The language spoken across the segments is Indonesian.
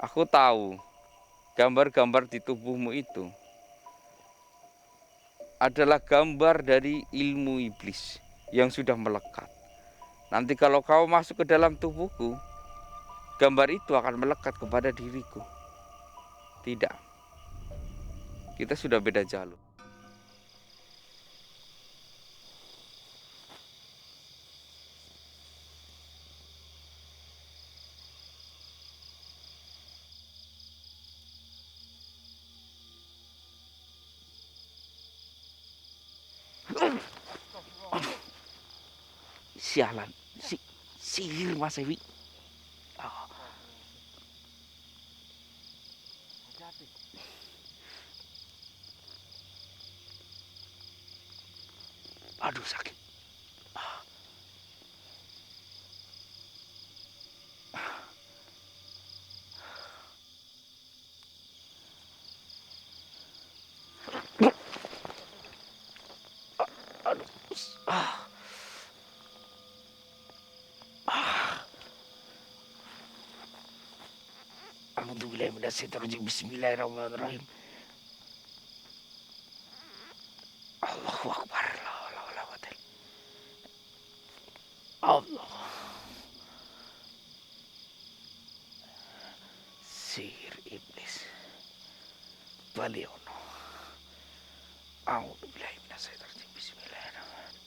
Aku tahu gambar-gambar di tubuhmu itu adalah gambar dari ilmu iblis yang sudah melekat. Nanti kalau kau masuk ke dalam tubuhku, gambar itu akan melekat kepada diriku. Tidak, kita sudah beda jalur. Sialan, sihir Mas Ewi. Oh, aduh sakit. Aduh. Ah. Bismillahirrahmanirrahim. Allahu Akbar. Allah. Sihir iblis. Baliono. A'udzubillahi minasyaitonirrajim. Bismillahirrahmanirrahim.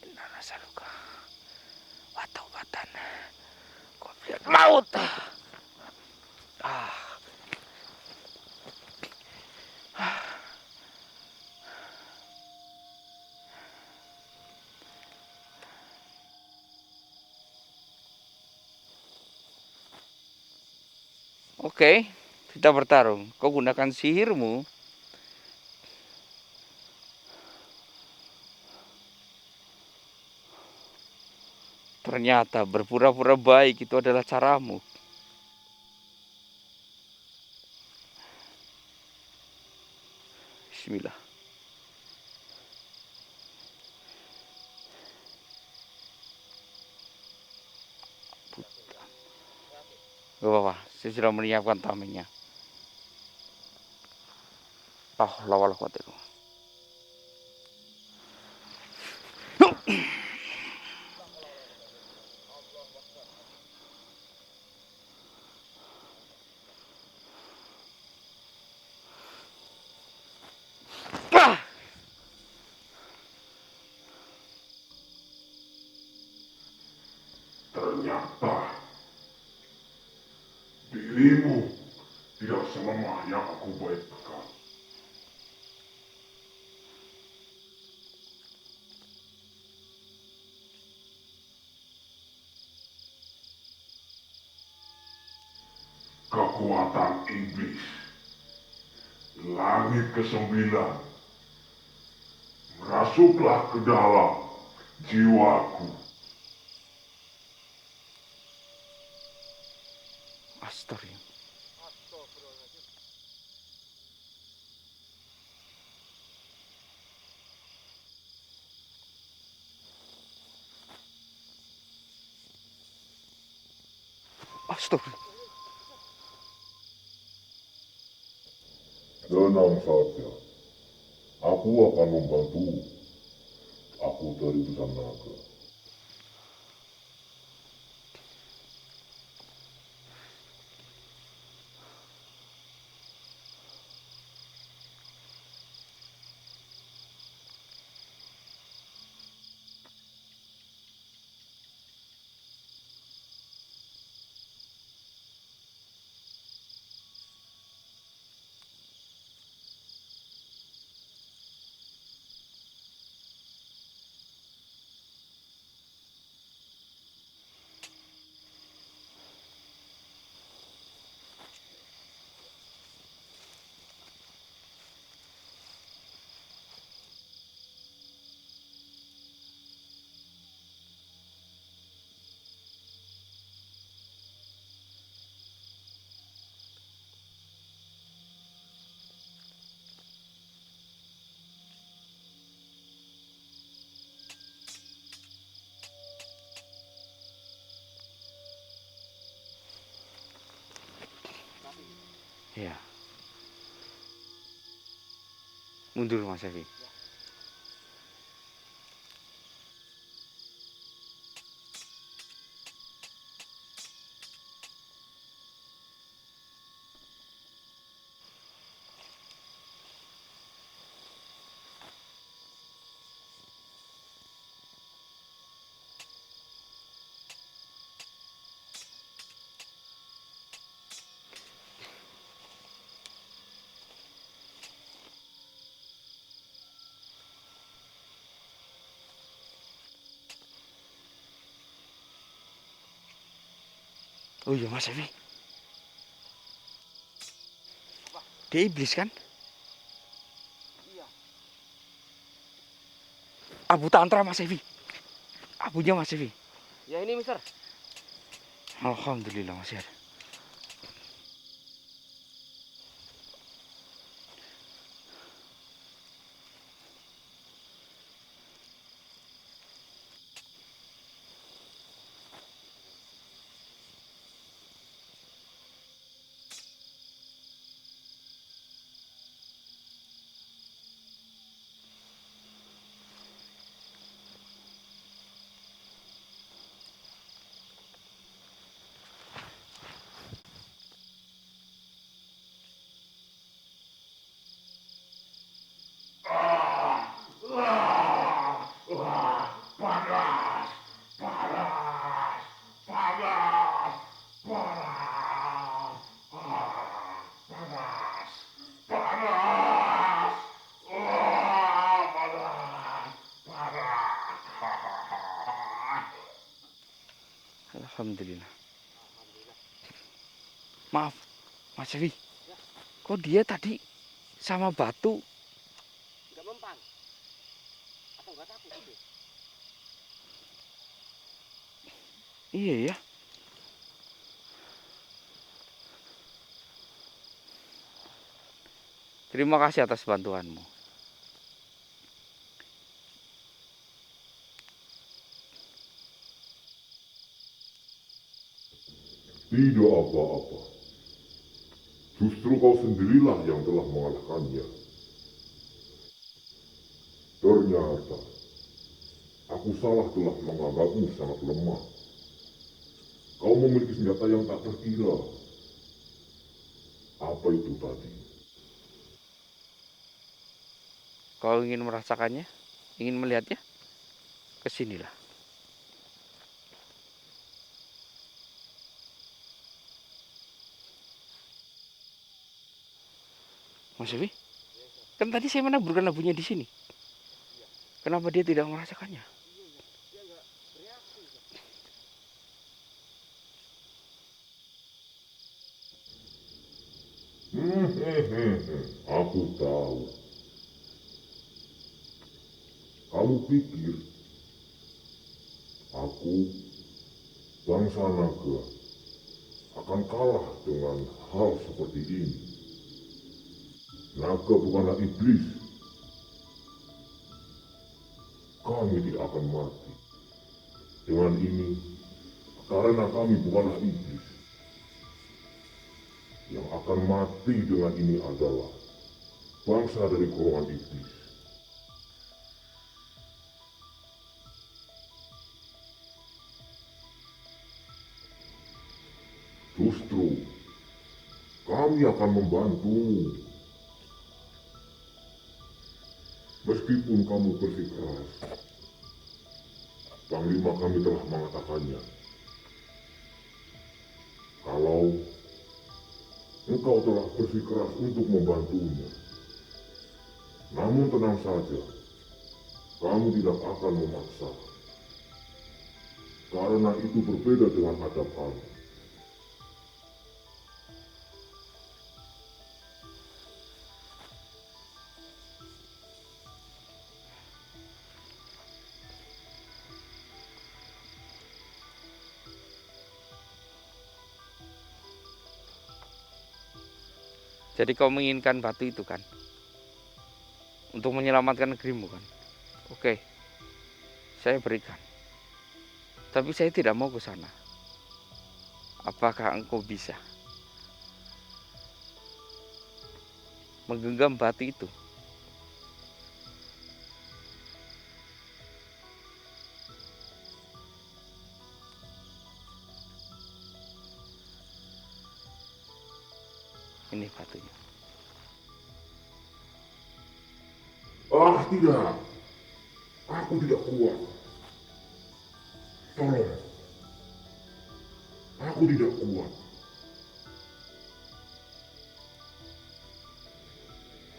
Inna nasaluka wa taubatan qablal maut. Ah. Oke, kita bertarung. Kau gunakan sihirmu. Ternyata berpura-pura baik itu adalah caramu. Bismillah. Gak apa-apa, saya sudah menyiapkan tamengnya. Oh, lawal khawatir. Ternyata dirimu tidak selemah yang aku bayangkan. Kekuatan iblis, langit ke-9, merasuklah ke dalam jiwaku. Astagfirullah. Astagfirullah. Tenang saja, aku akan membantu. Aku dari Besar Naga. Ya. Mundur Mas Evi. Oh iya Mas Evi. Dia iblis kan? Iya. Abu Tantra Mas Evi. Abunya Mas Evi. Ya ini Mister. Alhamdulillah masih ada. Panas, panas, panas, panas, panas, panas, panas, panas. Alhamdulillah. Maaf Mas Evi. Kok dia tadi sama batu? Nggak mempan. Atau nggak takut gitu? Iya ya. Terima kasih atas bantuanmu. Tidak apa-apa. Justru kau sendirilah yang telah mengalahkannya. Ternyata, aku salah telah menganggapmu sangat lemah. Kau memiliki senjata yang tak terkira. Apa itu tadi? Kau ingin merasakannya? Ingin melihatnya? Kesinilah. Mas Evi, kan tadi saya menaburkan abunya di sini. Kenapa dia tidak merasakannya? Dia nggak bereaksi. Aku tahu. Kamu pikir aku, bangsa naga, akan kalah dengan hal seperti ini? Naga bukanlah iblis. Kami tidak akan mati. Dengan ini, karena kami bukanlah iblis. Yang akan mati dengan ini adalah bangsa dari golongan iblis. Justru, kami akan membantumu. Meskipun kamu bersikeras, Panglima kami telah mengatakannya. Kalau engkau telah bersikeras untuk membantunya. Namun tenang saja, kamu tidak akan memaksa. Karena itu berbeda dengan adab kami. Jadi kau menginginkan batu itu kan? Untuk menyelamatkan negerimu kan? Oke, saya berikan. Tapi saya tidak mau ke sana. Apakah engkau bisa? menggenggam batu itu. Ini batunya. Ah, tidak. Aku tidak kuat. Tolong. Aku tidak kuat.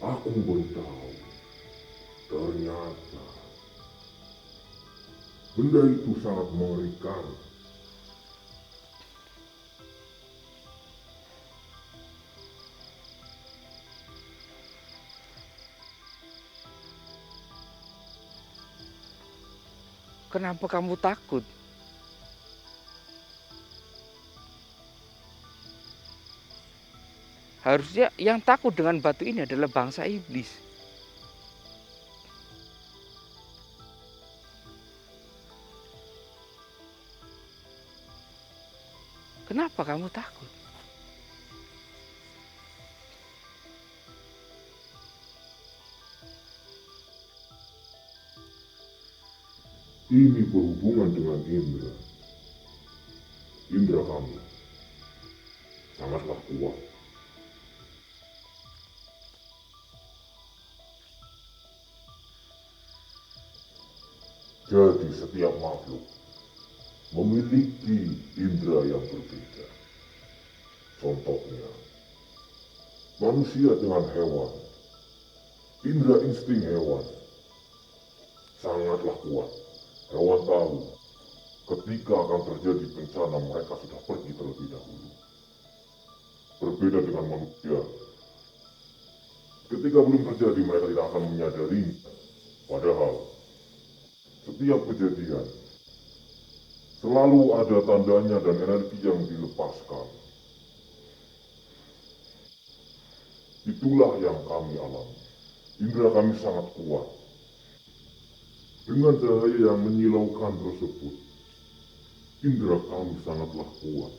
Aku baru tahu. Ternyata benda itu sangat mengerikan. Kenapa kamu takut? Harusnya yang takut dengan batu ini adalah bangsa iblis. Kenapa kamu takut? Ini berhubungan dengan indera. Indera kamu sangatlah kuat. Jadi setiap makhluk memiliki indera yang berbeda. Contohnya, manusia dengan hewan. Indera insting hewan sangatlah kuat. Hewan tahu ketika akan terjadi bencana mereka sudah pergi terlebih dahulu. Berbeda dengan manusia. Ketika belum terjadi mereka tidak akan menyadarinya. Padahal setiap kejadian selalu ada tandanya dan energi yang dilepaskan. Itulah yang kami alami. Indera kami sangat kuat. Dengan cahaya yang menyilaukan tersebut, indera kami sangatlah kuat.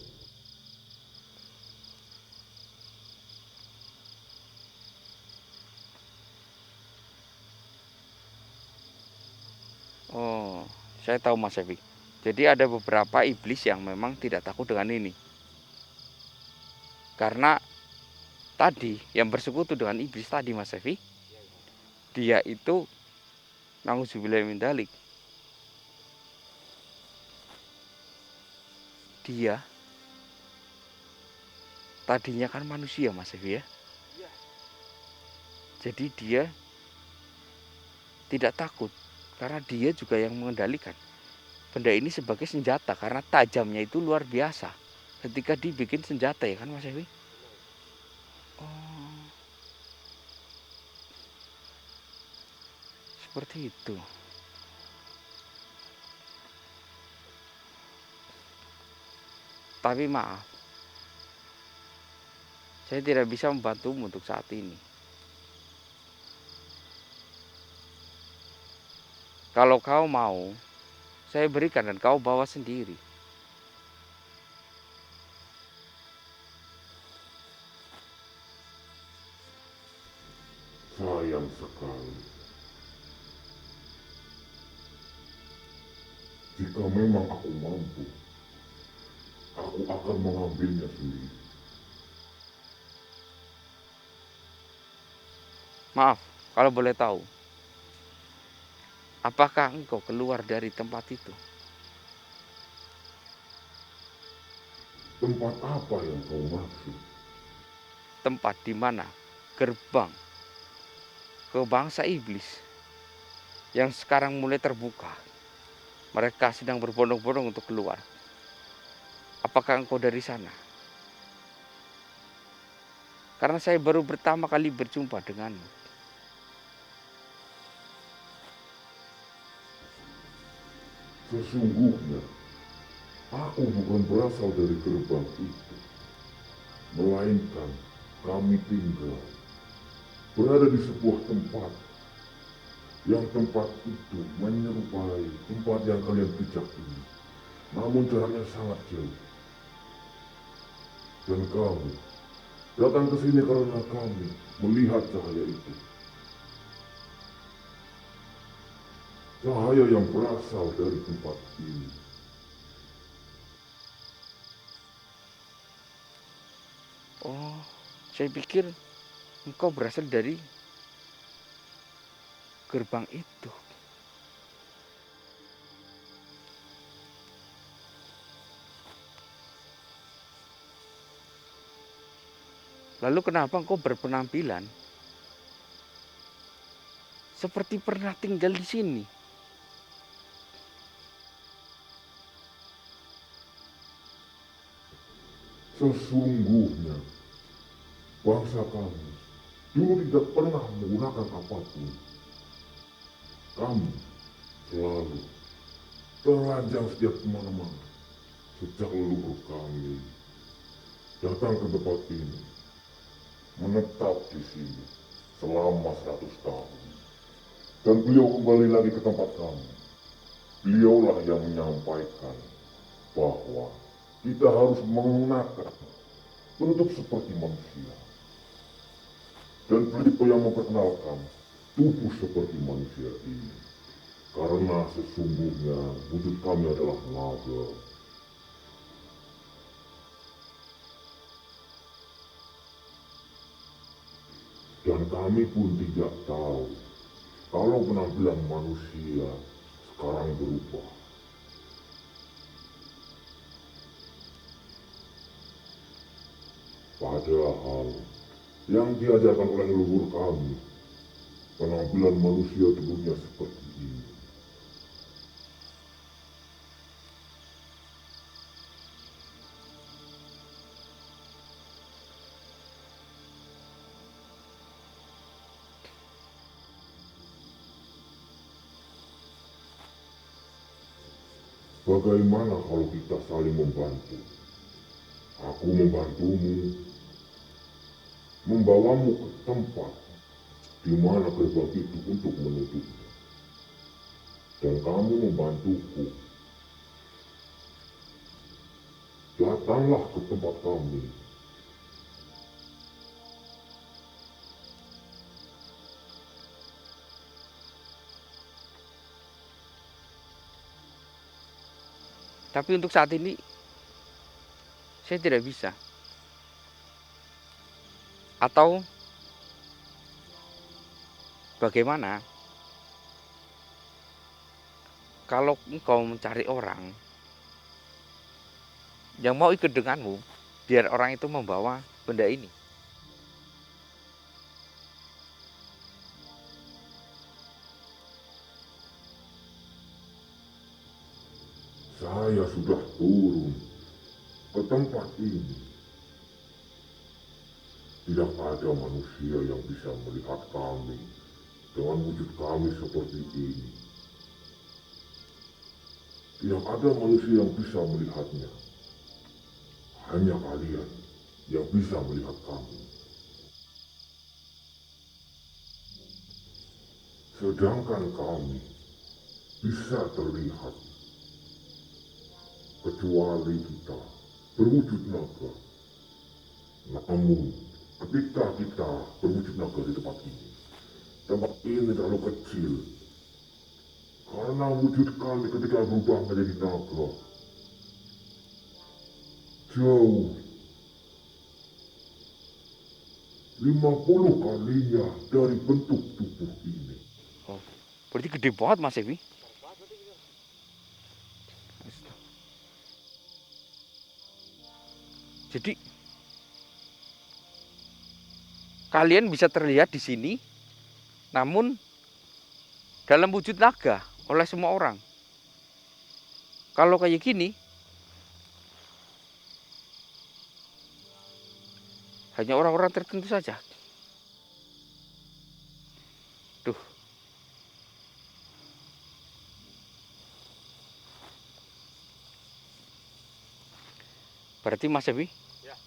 Oh, saya tahu Mas Evi. Jadi ada beberapa iblis yang memang tidak takut dengan ini. Karena tadi yang bersekutu dengan iblis tadi Mas Evi, dia itu nauzubillah min dzalik. Dia tadinya kan manusia Mas Evi ya. Iya. Jadi dia tidak takut karena dia juga yang mengendalikan benda ini sebagai senjata karena tajamnya itu luar biasa ketika dibikin senjata ya kan Mas Evi. Oh, seperti itu. Tapi maaf, saya tidak bisa membantumu untuk saat ini. Kalau kau mau, saya berikan dan kau bawa sendiri. Sayang sekali. Jika memang aku mampu, aku akan mengambilnya sendiri. Maaf, kalau boleh tahu, apakah engkau keluar dari tempat itu? Tempat apa yang kau maksud? Tempat di mana gerbang ke bangsa iblis yang sekarang mulai terbuka. Mereka sedang berbondong-bondong untuk keluar. Apakah engkau dari sana? Karena saya baru pertama kali berjumpa denganmu. Sesungguhnya, aku bukan berasal dari gerbang itu. Melainkan, kami tinggal berada di sebuah tempat yang tempat itu menyerupai tempat yang kalian pijak ini. Namun jaraknya sangat jauh. Dan kamu datang ke sini karena kami melihat cahaya itu. Cahaya yang berasal dari tempat ini. Oh, saya pikir engkau berasal dari gerbang itu. Lalu kenapa engkau berpenampilan seperti pernah tinggal di sini? Sesungguhnya bangsa kami dulu tidak pernah menggunakan apapun. Kami selalu telanjang setiap kemana-mana. Sejak leluhur kami datang ke tempat ini, menetap di sini selama 100 tahun. Dan beliau kembali lagi ke tempat kami. Beliaulah yang menyampaikan bahwa kita harus mengenakan bentuk seperti manusia. Dan beliau yang memperkenalkan tubuh seperti manusia ini. Karena sesungguhnya wujud kami adalah naga. Dan kami pun tidak tahu kalau penampilan manusia sekarang berubah. Padahal yang diajarkan oleh leluhur kami, penampilan manusia dulunya seperti ini. Bagaimana kalau kita saling membantu? Aku membantumu, membawamu ke tempat di mana gerbang itu untuk menutupnya. Dan kamu membantuku. Datanglah ke tempat kami. Tapi untuk saat ini saya tidak bisa. Atau bagaimana kalau engkau mencari orang yang mau ikut denganmu, biar orang itu membawa benda ini? Saya sudah turun ke tempat ini. Tidak ada manusia yang bisa melihat kami dengan wujud kami seperti ini. Tidak ada manusia yang bisa melihatnya. Hanya kalian yang bisa melihat kami. Sedangkan kami bisa terlihat kecuali kita berwujud naga. Namun ketika kita berwujud naga di tempat ini terlalu kecil. Karena wujud kami ketika berubah menjadi naga jauh 50 kalinya dari bentuk tubuh ini. Oh, berarti gede banget Mas Ewi. Jadi kalian bisa terlihat di sini, namun dalam wujud naga oleh semua orang. Kalau kayak gini, hanya orang-orang tertentu saja. Duh, berarti Mas Ewi, Ya.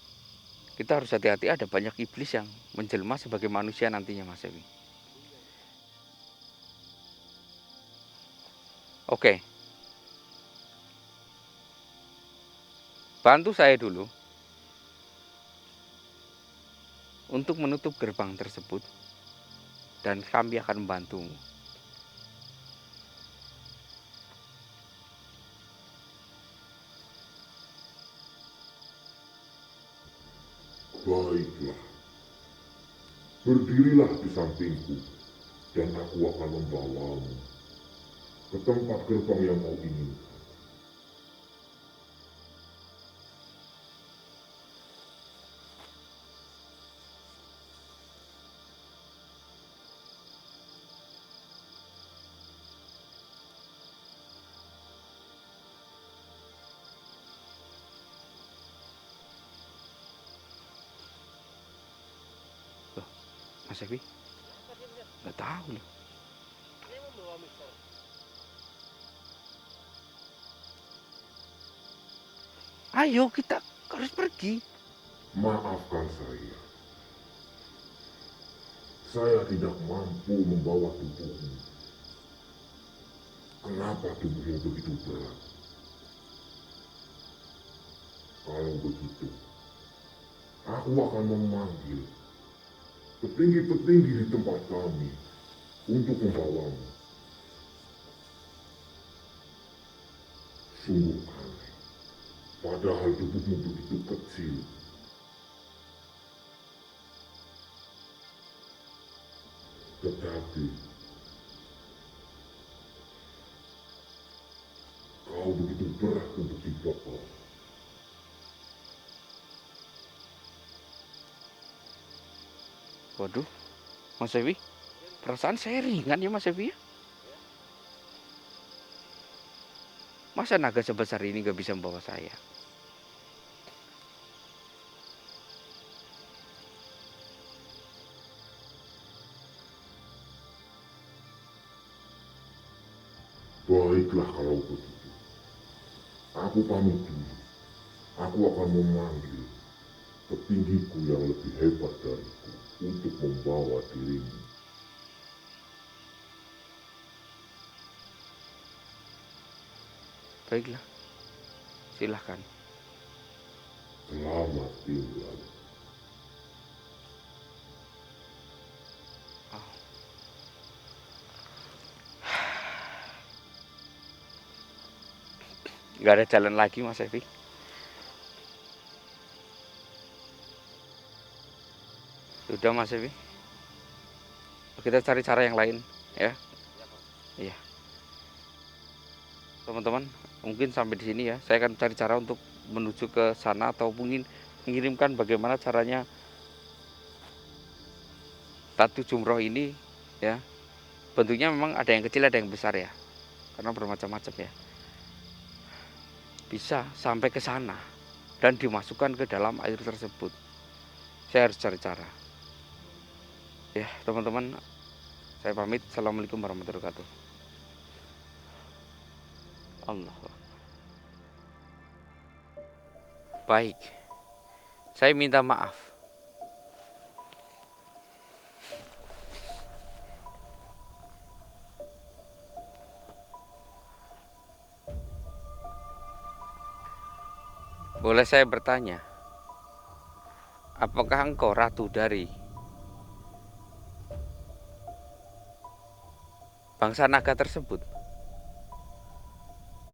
kita harus hati-hati, ada banyak iblis yang menjelma sebagai manusia nantinya Mas Ewi. Oke, bantu saya dulu. untuk menutup gerbang tersebut dan kami akan membantumu. Baiklah, berdirilah di sampingku dan aku akan membawamu ke tempat gerbang yang kau inginkan. Mas Evi, Apa sih bener? nggak tahu loh. Dia membawa Mister. Ayo kita harus pergi. Maafkan saya. Saya tidak mampu membawa tubuhmu. Kenapa tubuhmu begitu berat? Kalau begitu, aku akan memanggil petinggi-petinggi di tempat kami untuk membawamu. Sungguh aneh, padahal tubuhmu begitu kecil. Tetapi kau begitu berat untuk dibawa. Waduh, Mas Evi, perasaan saya ringan ya Mas Evi ya. Masa naga sebesar ini gak bisa membawa saya? Baiklah kalau begitu. Aku pamit dulu. Aku akan memanggil petinggiku yang lebih hebat dariku untuk membawa dirimu. Baiklah, silahkan. Selamat tinggal. Oh. Gak ada jalan lagi Mas Evi. Sudah Mas Evi, kita cari cara yang lain ya. Ya, Bos. Iya. Teman-teman, mungkin sampai di sini ya. Saya akan cari cara untuk menuju ke sana atau mungkin mengirimkan bagaimana caranya Tatu Jumroh ini ya. Bentuknya memang ada yang kecil ada yang besar ya. Karena bermacam-macam ya. Bisa sampai ke sana dan dimasukkan ke dalam air tersebut. Saya harus cari cara. Ya, teman-teman, saya pamit. Assalamualaikum warahmatullahi wabarakatuh. Allah. Baik. Saya minta maaf. Boleh saya bertanya? Apakah engkau ratu dari bangsa naga tersebut?